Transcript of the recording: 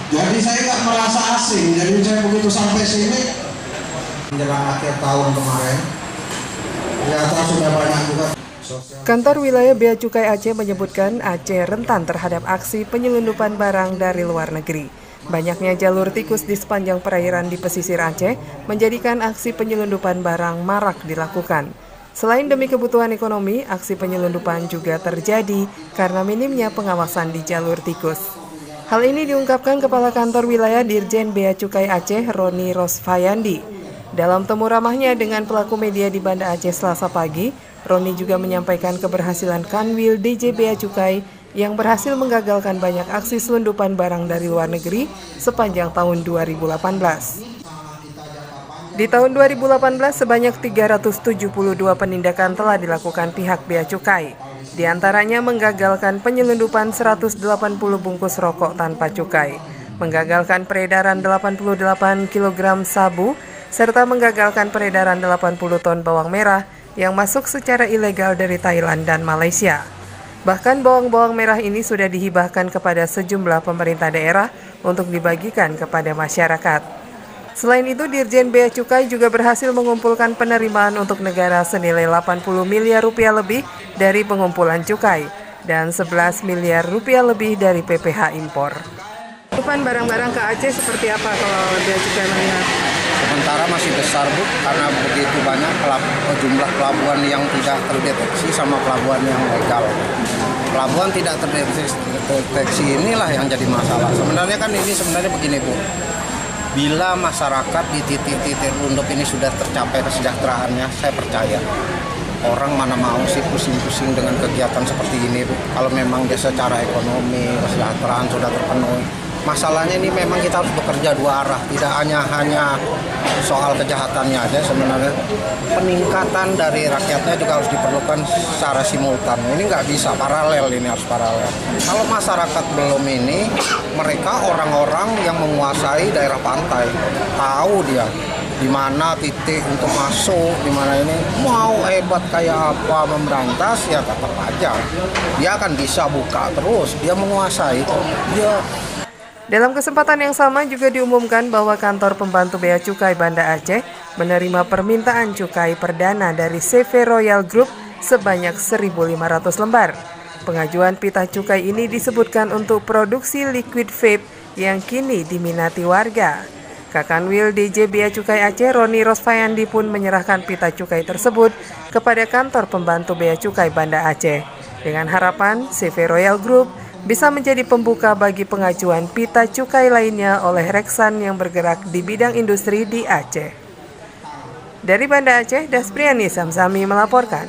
Jadi saya nggak merasa asing, jadi saya begitu sampai sini menjelang akhir tahun kemarin, ternyata sudah banyak juga. Kantor wilayah Bea Cukai Aceh menyebutkan Aceh rentan terhadap aksi penyelundupan barang dari luar negeri. Banyaknya jalur tikus di sepanjang perairan di pesisir Aceh menjadikan aksi penyelundupan barang marak dilakukan. Selain demi kebutuhan ekonomi, aksi penyelundupan juga terjadi karena minimnya pengawasan di jalur tikus. Hal ini diungkapkan Kepala Kantor Wilayah Dirjen Bea Cukai Aceh, Roni Rosfayandi. Dalam temu ramahnya dengan pelaku media di Banda Aceh Selasa pagi, Roni juga menyampaikan keberhasilan Kanwil DJ Bea Cukai yang berhasil menggagalkan banyak aksi selundupan barang dari luar negeri sepanjang tahun 2018. Di tahun 2018, sebanyak 372 penindakan telah dilakukan pihak Bea Cukai. Di antaranya menggagalkan penyelundupan 180 bungkus rokok tanpa cukai, menggagalkan peredaran 88 kg sabu, serta menggagalkan peredaran 80 ton bawang merah yang masuk secara ilegal dari Thailand dan Malaysia. Bahkan bawang-bawang merah ini sudah dihibahkan kepada sejumlah pemerintah daerah untuk dibagikan kepada masyarakat. Selain itu, Dirjen Bea Cukai juga berhasil mengumpulkan penerimaan untuk negara senilai 80 miliar rupiah lebih dari pengumpulan cukai dan 11 miliar rupiah lebih dari PPh impor. Penyelundupan barang-barang ke Aceh seperti apa kalau Bea Cukai melihat? Sementara masih besar, Bu, karena begitu banyak jumlah pelabuhan yang tidak terdeteksi sama pelabuhan yang legal. Pelabuhan tidak terdeteksi inilah yang jadi masalah. Sebenarnya kan ini begini, Bu. Bila masyarakat di titik-titik rundup ini sudah tercapai kesejahteraannya, saya percaya orang mana mau sih pusing-pusing dengan kegiatan seperti ini, Bu. Kalau memang dia secara ekonomi, kesejahteraan sudah terpenuhi. Masalahnya ini memang kita harus bekerja dua arah, tidak hanya soal kejahatannya aja. Sebenarnya peningkatan dari rakyatnya juga harus diperlukan secara simultan. Ini nggak bisa paralel, ini harus paralel. Kalau masyarakat belum ini, mereka orang-orang yang menguasai daerah pantai, tahu dia di mana titik untuk masuk, di mana ini mau hebat kayak apa memberantas ya tetap aja dia akan bisa buka terus, dia menguasai dia. Dalam kesempatan yang sama juga diumumkan bahwa kantor pembantu Bea Cukai Banda Aceh menerima permintaan cukai perdana dari CV Royal Group sebanyak 1.500 lembar. Pengajuan pita cukai ini disebutkan untuk produksi liquid vape yang kini diminati warga. Kakanwil DJ Bea Cukai Aceh, Roni Rosfayandi pun menyerahkan pita cukai tersebut kepada kantor pembantu Bea Cukai Banda Aceh dengan harapan CV Royal Group bisa menjadi pembuka bagi pengajuan pita cukai lainnya oleh Reksan yang bergerak di bidang industri di Aceh. Dari Banda Aceh, Daspriani Samsami melaporkan.